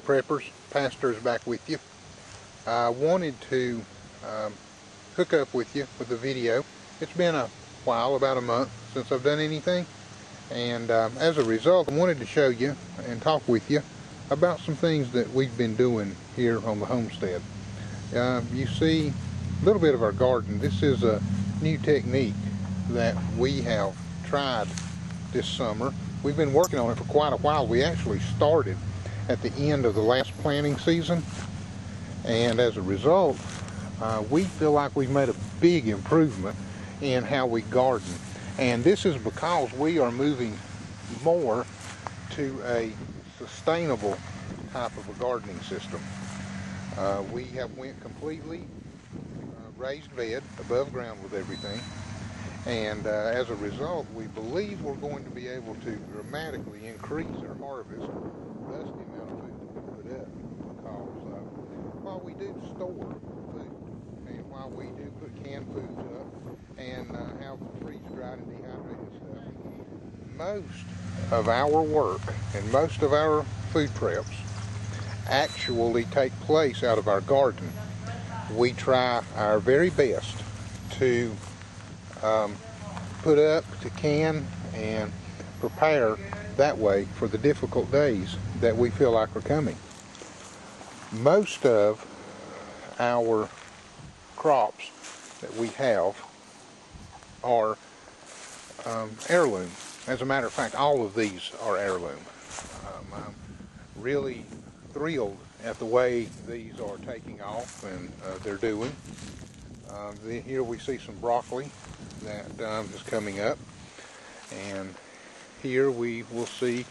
Preppers, Pastor is back with you. I wanted to hook up with you with a video. It's been a while, about a month, since I've done anything, and as a result I wanted to show you and talk with you about some things that we've been doing here on the homestead. You see a little bit of our garden. This is a new technique that we have tried this summer. We've been working on it for quite a while. We actually started at the end of the last planting season, and as a result we feel like we've made a big improvement in how we garden, and this is because we are moving more to a sustainable type of a gardening system. We have went completely raised bed above ground with everything, and as a result we believe we're going to be able to dramatically increase our harvest, thus the amount of food that we put up, because while we do store food and while we do put canned foods up and have freeze-dried and dehydrated stuff, most of our work and most of our food preps actually take place out of our garden. We try our very best to put up, to can, and prepare that way for the difficult days that we feel like are coming. Most of our crops that we have are heirloom. As a matter of fact, all of these are heirloom. I'm really thrilled at the way these are taking off and they're doing. Here we see some broccoli that is coming up, and here we will see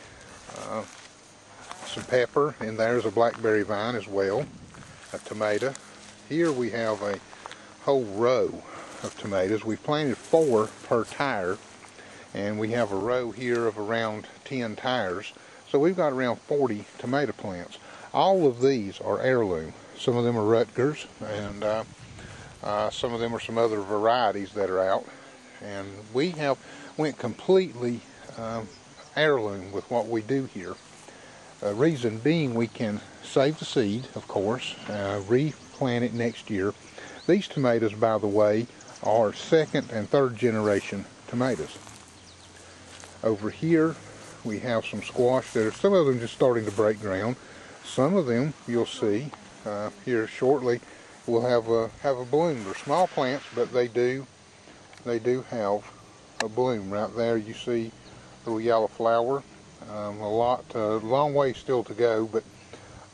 some pepper, and there's a blackberry vine as well, a tomato. Here we have a whole row of tomatoes. We've planted 4 per tire, and we have a row here of around 10 tires, so we've got around 40 tomato plants. All of these are heirloom. Some of them are Rutgers, and some of them are some other varieties that are out, and we have went completely heirloom with what we do here. Reason being, we can save the seed, of course, replant it next year. These tomatoes, by the way, are 2nd and 3rd generation tomatoes. Over here we have some squash that are, some of them just starting to break ground. Some of them you'll see here shortly will have a bloom. They're small plants, but they do have a bloom. Right there you see a little yellow flower. A long way still to go, but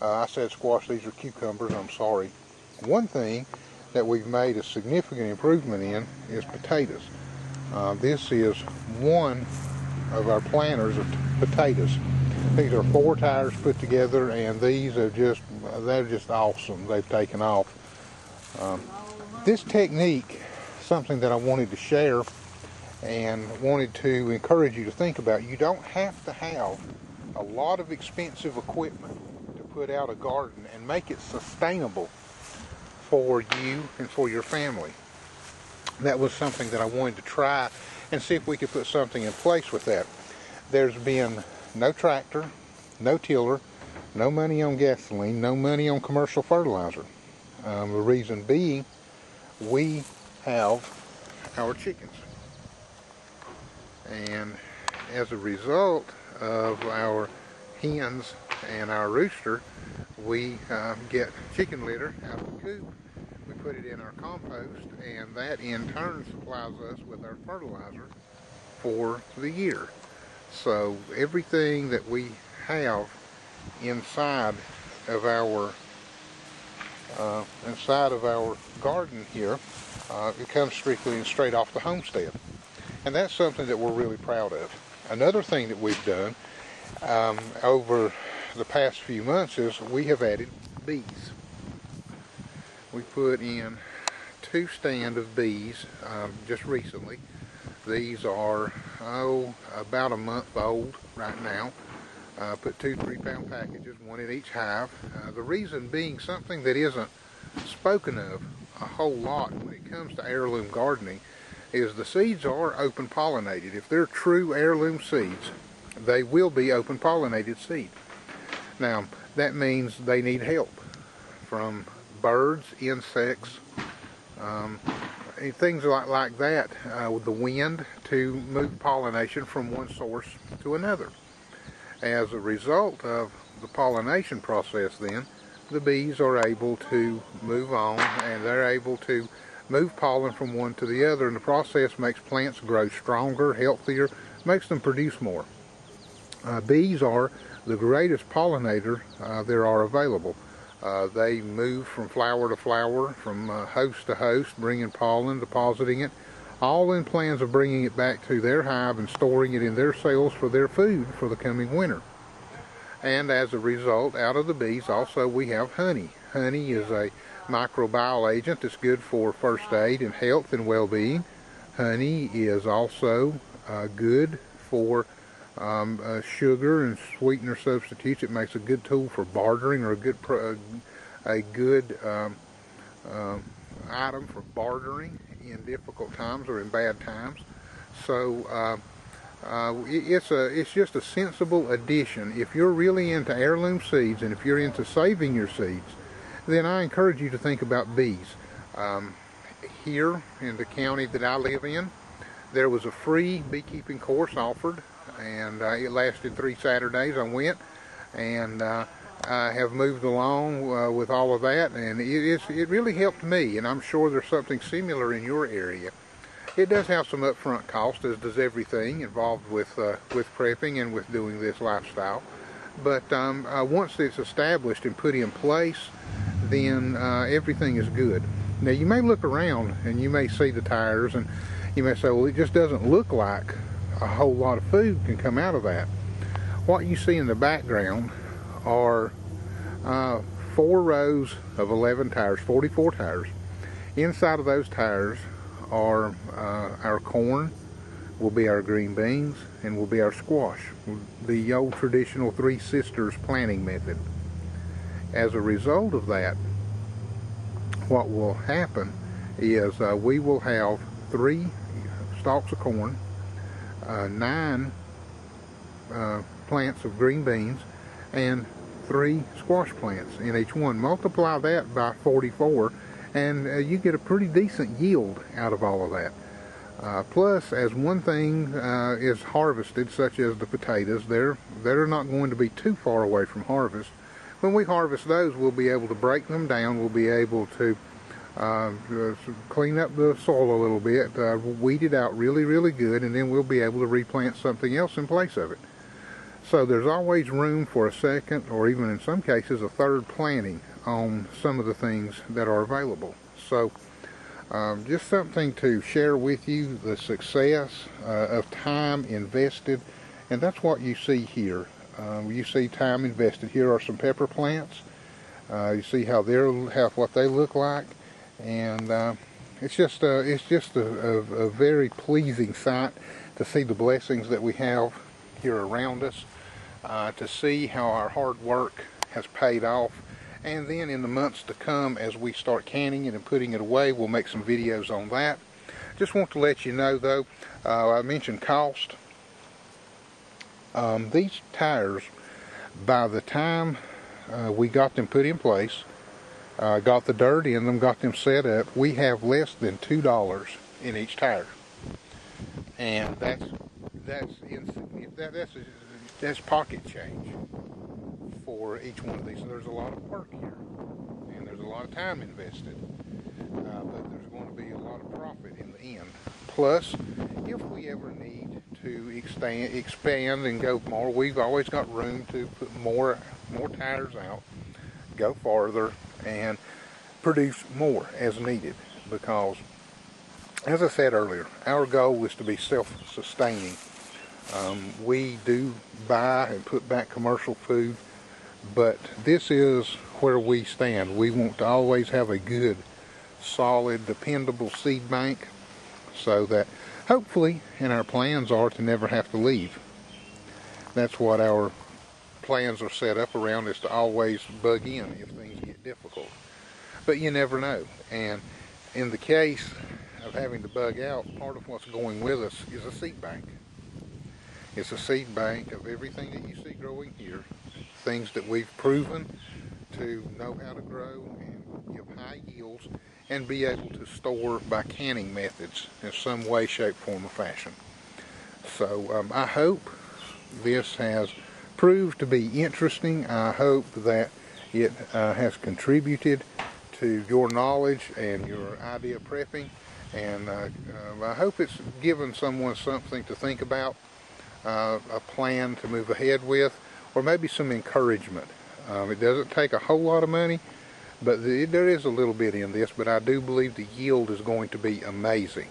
I said squash, these are cucumbers, I'm sorry. One thing that we've made a significant improvement in is potatoes. This is one of our planters of potatoes. These are 4 tires put together, and these are they're just awesome. They've taken off. This technique, something that I wanted to share and wanted to encourage you to think about. You don't have to have a lot of expensive equipment to put out a garden and make it sustainable for you and for your family. That was something that I wanted to try and see if we could put something in place with that. There's been no tractor, no tiller, no money on gasoline, no money on commercial fertilizer. The reason being, we have our chickens. And as a result of our hens and our rooster, we get chicken litter out of the coop. We put it in our compost, and that in turn supplies us with our fertilizer for the year. So everything that we have inside of our garden here, it comes strictly and straight off the homestead. And that's something that we're really proud of. Another thing that we've done over the past few months is we have added bees. We put in 2 stands of bees just recently. These are about a month old right now. Put 2 3-pound packages, 1 in each hive. The reason being, something that isn't spoken of a whole lot when it comes to heirloom gardening, is the seeds are open pollinated. If they're true heirloom seeds, they will be open pollinated seed. Now, that means they need help from birds, insects, things like that, with the wind to move pollination from one source to another. As a result of the pollination process then, the bees are able to move on, and they're able to move pollen from one to the other, and the process makes plants grow stronger, healthier, makes them produce more. Bees are the greatest pollinator there are available. They move from flower to flower, from host to host, bringing pollen, depositing it, all in plans of bringing it back to their hive and storing it in their cells for their food for the coming winter. And as a result, out of the bees also we have honey. Honey is a microbial agent that's good for first aid and health and well-being. Honey is also good for sugar and sweetener substitutes. It makes a good tool for bartering, or a good item for bartering in difficult times or in bad times. So it's just a sensible addition. If you're really into heirloom seeds, and if you're into saving your seeds, then I encourage you to think about bees. Here in the county that I live in, there was a free beekeeping course offered, and it lasted 3 Saturdays. I went, and I have moved along with all of that, and it really helped me, and I'm sure there's something similar in your area. It does have some upfront cost, as does everything involved with prepping and with doing this lifestyle. But once it's established and put in place, then everything is good. Now you may look around and you may see the tires, and you may say, well, it just doesn't look like a whole lot of food can come out of that. What you see in the background are 4 rows of 11 tires, 44 tires. Inside of those tires are our corn, will be our green beans, and will be our squash, the old traditional 3 sisters planting method. As a result of that, what will happen is we will have 3 stalks of corn, 9 plants of green beans, and 3 squash plants in each one. Multiply that by 44, and you get a pretty decent yield out of all of that. Plus, as one thing is harvested, such as the potatoes, they're not going to be too far away from harvest. When we harvest those, we'll be able to break them down. We'll be able to clean up the soil a little bit, weed it out really, really good, and then we'll be able to replant something else in place of it. So there's always room for a second, or even in some cases a third planting on some of the things that are available. So just something to share with you, the success of time invested, and that's what you see here. You see time invested. Here are some pepper plants. You see how what they look like, and it's just a very pleasing sight to see the blessings that we have here around us, to see how our hard work has paid off. And then in the months to come, as we start canning it and putting it away, we'll make some videos on that. Just want to let you know though, I mentioned cost. These tires, by the time we got them put in place, got the dirt in them, got them set up, we have less than $2 in each tire. And that's pocket change for each one of these. So there's a lot of work here, and there's a lot of time invested, but there's going to be a lot of profit in the end. Plus, if we ever need to expand and go more, we've always got room to put more tires out, go farther, and produce more as needed. Because, as I said earlier, our goal is to be self-sustaining. We do buy and put back commercial food, but this is where we stand. We want to always have a good, solid, dependable seed bank, so that hopefully, and our plans are to never have to leave. That's what our plans are set up around, is to always bug in if things get difficult. But you never know. And in the case of having to bug out, part of what's going with us is a seed bank. It's a seed bank of everything that you see growing here, things that we've proven to know how to grow and give high yields and be able to store by canning methods in some way, shape, form, or fashion. So I hope this has proved to be interesting. I hope that it has contributed to your knowledge and your idea of prepping, and I hope it's given someone something to think about, a plan to move ahead with, or maybe some encouragement. It doesn't take a whole lot of money, but there is a little bit in this, but I do believe the yield is going to be amazing.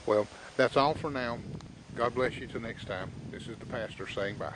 Well, that's all for now. God bless you till next time. This is the pastor saying bye.